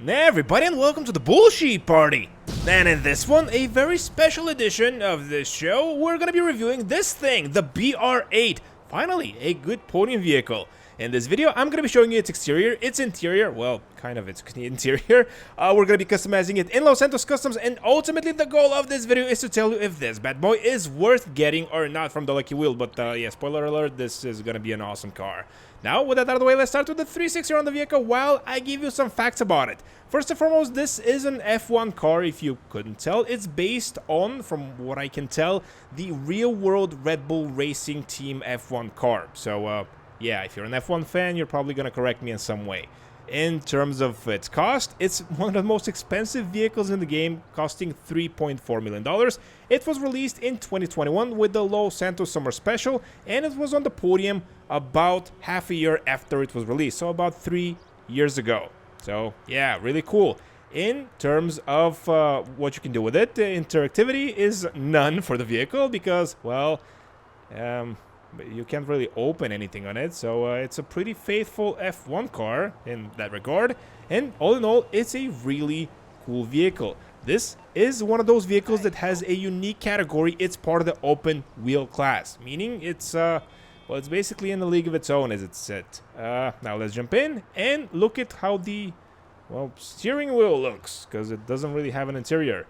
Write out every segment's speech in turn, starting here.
Hey everybody, and welcome to the Bullshit Party! And in this one, a very special edition of this show, we're gonna be reviewing this thing, the BR8. Finally, a good podium vehicle. In this video, I'm gonna be showing you its exterior, its interior, well, kind of its interior. We're gonna be customizing it in Los Santos Customs, and ultimately the goal of this video is to tell you if this bad boy is worth getting or not from the Lucky Wheel. But yeah, spoiler alert, this is gonna be an awesome car. Now, with that out of the way, let's start with the 360 on the vehicle while I give you some facts about it. First and foremost, this is an F1 car, if you couldn't tell. It's based on, from what I can tell, the real-world Red Bull Racing Team F1 car. So, yeah, if you're an F1 fan, you're probably gonna correct me in some way. In terms of its cost, it's one of the most expensive vehicles in the game, costing $3.4 million. It was released in 2021 with the Los Santos Summer Special, and it was on the podium about half a year after it was released, so about 3 years ago. So, yeah, really cool. In terms of what you can do with it, the interactivity is none for the vehicle because, well, you can't really open anything on it, so it's a pretty faithful F1 car in that regard, and all in all, it's a really cool vehicle. This is one of those vehicles that has a unique category. It's part of the open wheel class, meaning it's well, it's basically in a league of its own, as it's said. Now let's jump in and look at how the, well, steering wheel looks, because it doesn't really have an interior.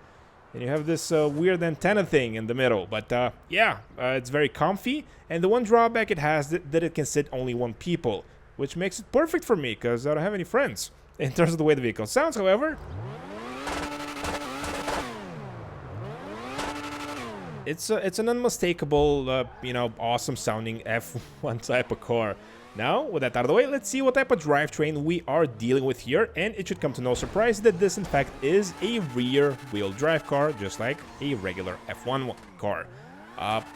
And you have this weird antenna thing in the middle. But yeah, it's very comfy. And the one drawback it has that it can sit only one people, which makes it perfect for me because I don't have any friends. In terms of the way the vehicle sounds, however, it's an unmistakable, you know, awesome sounding F1 type of car. Now, with that out of the way, let's see what type of drivetrain we are dealing with here, and it should come to no surprise that this in fact is a rear-wheel drive car, just like a regular F1 car.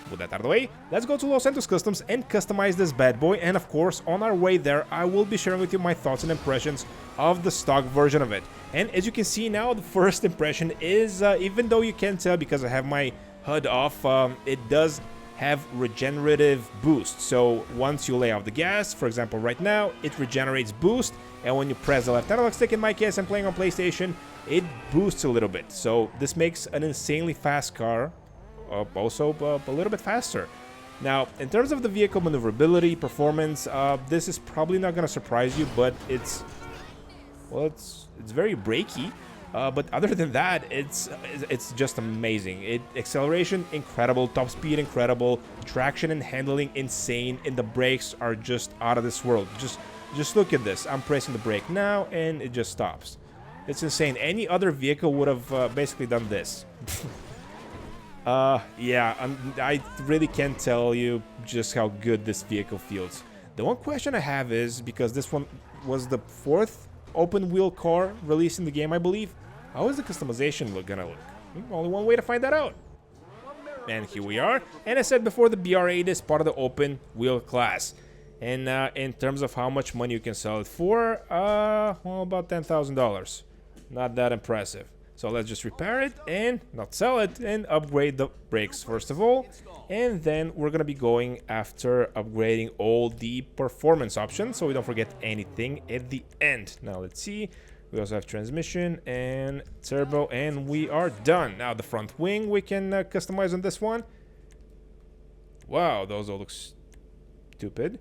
With that out of the way, let's go to Los Santos Customs and customize this bad boy, and of course, on our way there, I will be sharing with you my thoughts and impressions of the stock version of it. And as you can see now, the first impression is, even though you can't tell because I have my HUD off, it does have regenerative boost. So once you lay off the gas, for example right now, it regenerates boost, and when you press the left analog stick, in my case I'm playing on PlayStation, it boosts a little bit. So this makes an insanely fast car, also a little bit faster. Now, in terms of the vehicle maneuverability, performance, this is probably not gonna surprise you, but it's very brakey. But other than that, it's just amazing. Acceleration incredible, top speed incredible, traction and handling insane, and the brakes are just out of this world. Just look at this. I'm pressing the brake now, and it just stops. It's insane. Any other vehicle would have basically done this. Yeah, I really can't tell you just how good this vehicle feels. The one question I have is, because this one was the 4th open wheel car released in the game, I believe, how is the customization gonna look? Only one way to find that out. And here we are. And I said before, the BR8 is part of the open wheel class. And in terms of how much money you can sell it for, well, about $10,000. Not that impressive. So let's just repair it and not sell it and upgrade the brakes first of all. And then we're gonna be going after upgrading all the performance options, so we don't forget anything at the end. Now let's see. We also have transmission and turbo, and we are done. Now the front wing we can customize on this one. Wow, those all look stupid.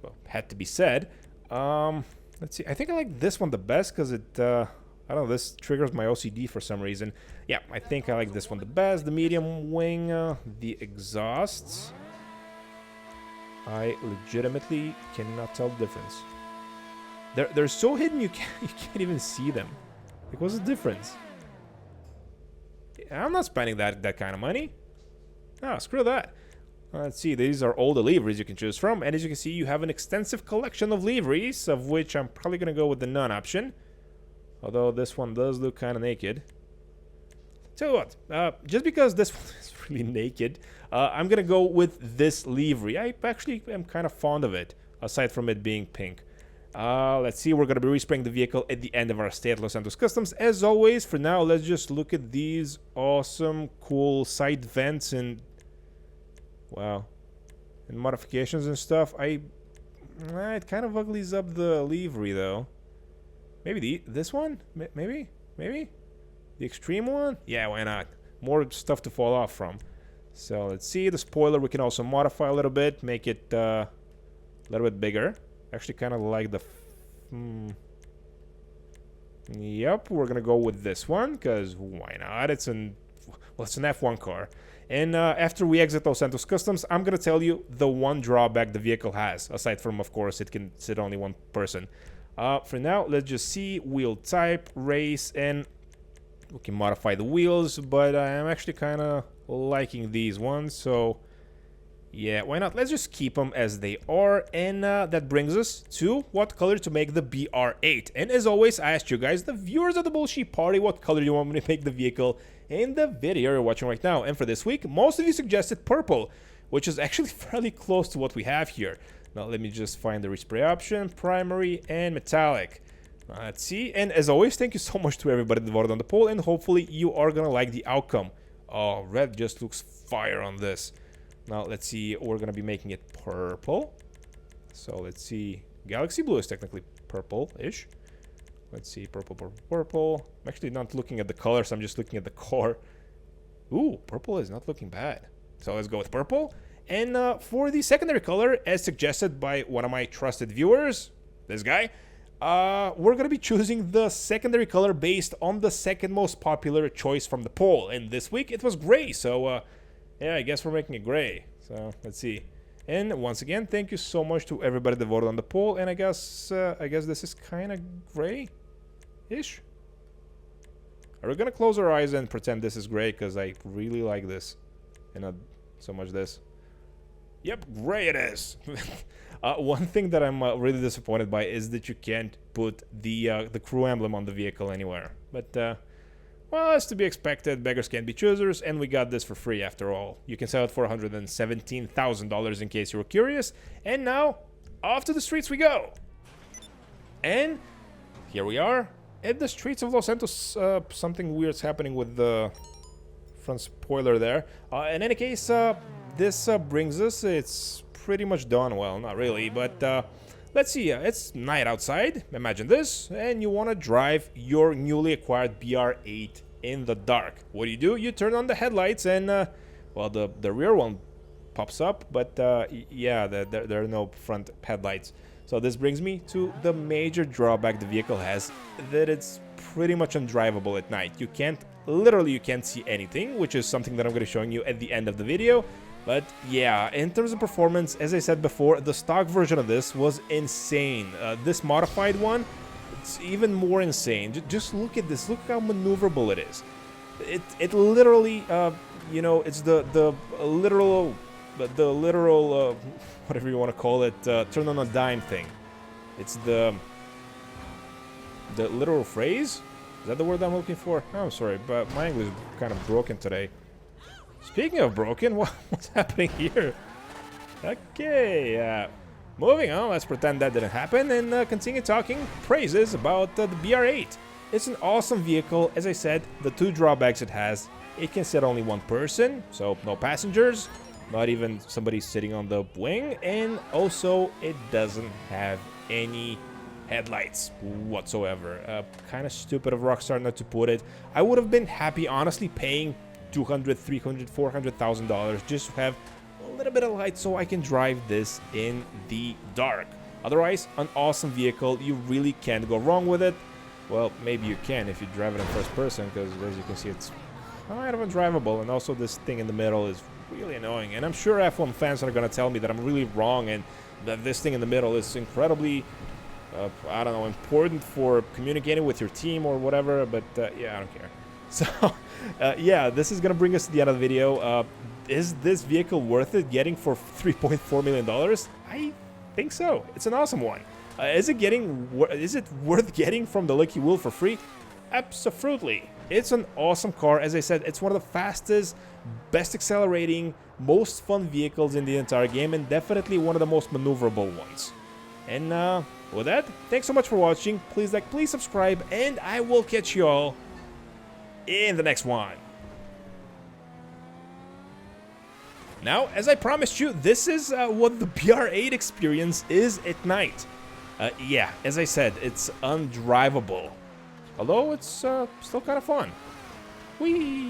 Well, had to be said. Let's see. I think I like this one the best because it, I don't know, this triggers my OCD for some reason. Yeah, I think I like this one the best. The medium wing, the exhausts. I legitimately cannot tell the difference. They're so hidden you can't even see them. Like, what's the difference? I'm not spending that kind of money. Oh, screw that. Let's see, these are all the liveries you can choose from, and as you can see, you have an extensive collection of liveries, of which I'm probably gonna go with the none option. Although this one does look kind of naked. Tell you what, just because this one is really naked, I'm gonna go with this livery. I actually am kind of fond of it, aside from it being pink. Let's see, we're going to be respraying the vehicle at the end of our stay at Los Santos Customs. As always, for now, let's just look at these awesome, cool side vents and, wow, and modifications and stuff. It kind of uglies up the livery, though. Maybe this one? Maybe? Maybe? The extreme one? Yeah, why not? More stuff to fall off from. So let's see. The spoiler we can also modify a little bit. Make it a little bit bigger. Actually kind of like the... Yep, we're gonna go with this one, because why not? It's an F1 car. And after we exit Los Santos Customs, I'm gonna tell you the one drawback the vehicle has, aside from, of course, it can sit only one person. For now, let's just see wheel type, race, and we can modify the wheels, but I'm actually kind of liking these ones, so yeah, why not? Let's just keep them as they are. And that brings us to what color to make the BR8. And as always, I asked you guys, the viewers of the Bullshit Party, what color do you want me to make the vehicle in the video you're watching right now. And for this week, most of you suggested purple, which is actually fairly close to what we have here. Now let me just find the respray option, primary and metallic. Let's see. And as always, thank you so much to everybody that voted on the poll, and hopefully you are gonna like the outcome. Oh, red just looks fire on this. Now let's see, we're gonna be making it purple. So let's see, galaxy blue is technically purple-ish. Let's see, purple, purple, purple. I'm actually not looking at the colors, I'm just looking at the core. Ooh, purple is not looking bad. So let's go with purple. And for the secondary color, as suggested by one of my trusted viewers, this guy, we're gonna be choosing the secondary color based on the second most popular choice from the poll. And this week it was gray, so yeah, I guess we're making it gray. So let's see. And once again, thank you so much to everybody that voted on the poll. And I guess this is kind of gray-ish. Are we gonna close our eyes and pretend this is gray? Because I really like this, and not so much this. Yep, gray it is. One thing that I'm really disappointed by is that you can't put the crew emblem on the vehicle anywhere. But well, as to be expected, beggars can't be choosers, and we got this for free after all. You can sell it for $117,000 in case you were curious. And now, off to the streets we go. And here we are at the streets of Los Santos. Something weird's happening with the front spoiler there. In any case, this brings us, it's pretty much done. Well, not really, but let's see. It's night outside. Imagine this, and you want to drive your newly acquired BR8 in the dark. What do? You turn on the headlights, and well, the rear one pops up, but yeah, there are no front headlights. So this brings me to the major drawback the vehicle has, that it's pretty much undrivable at night. You can't see anything, which is something that I'm going to be showing you at the end of the video. But yeah, in terms of performance, as I said before, the stock version of this was insane. This modified one, it's even more insane. Just look at this. Look how maneuverable it is. It literally, you know, it's the literal, whatever you want to call it, turn on a dime thing. It's the literal phrase. Is that the word I'm looking for? Oh, I'm sorry, but my English is kind of broken today. Speaking of broken, what's happening here? Okay, moving on, let's pretend that didn't happen and continue talking praises about the BR8. It's an awesome vehicle. As I said, the two drawbacks it has: it can sit only one person, so no passengers, not even somebody sitting on the wing, and also it doesn't have any headlights whatsoever. Kind of stupid of Rockstar not to put it. I would have been happy, honestly, paying $200,000, $300,000, $400,000 just to have a little bit of light so I can drive this in the dark. Otherwise, an awesome vehicle. You really can't go wrong with it. Well, maybe you can if you drive it in first person, because as you can see, it's kind of undrivable, and also this thing in the middle is really annoying. And I'm sure F1 fans are going to tell me that I'm really wrong and that this thing in the middle is incredibly I don't know, important for communicating with your team or whatever, but yeah, I don't care. So yeah, this is gonna bring us to the end of the video. Is this vehicle worth it getting for $3.4 million? I think so. It's an awesome one. Is it worth getting from the Lucky Wheel for free? Absolutely. It's an awesome car. As I said, it's one of the fastest, best accelerating, most fun vehicles in the entire game, and definitely one of the most maneuverable ones. And with that, thanks so much for watching. Please like, please subscribe, and I will catch you all in the next one. Now, as I promised you, this is what the BR8 experience is at night. Yeah, as I said, it's undrivable. Although it's still kind of fun. Whee!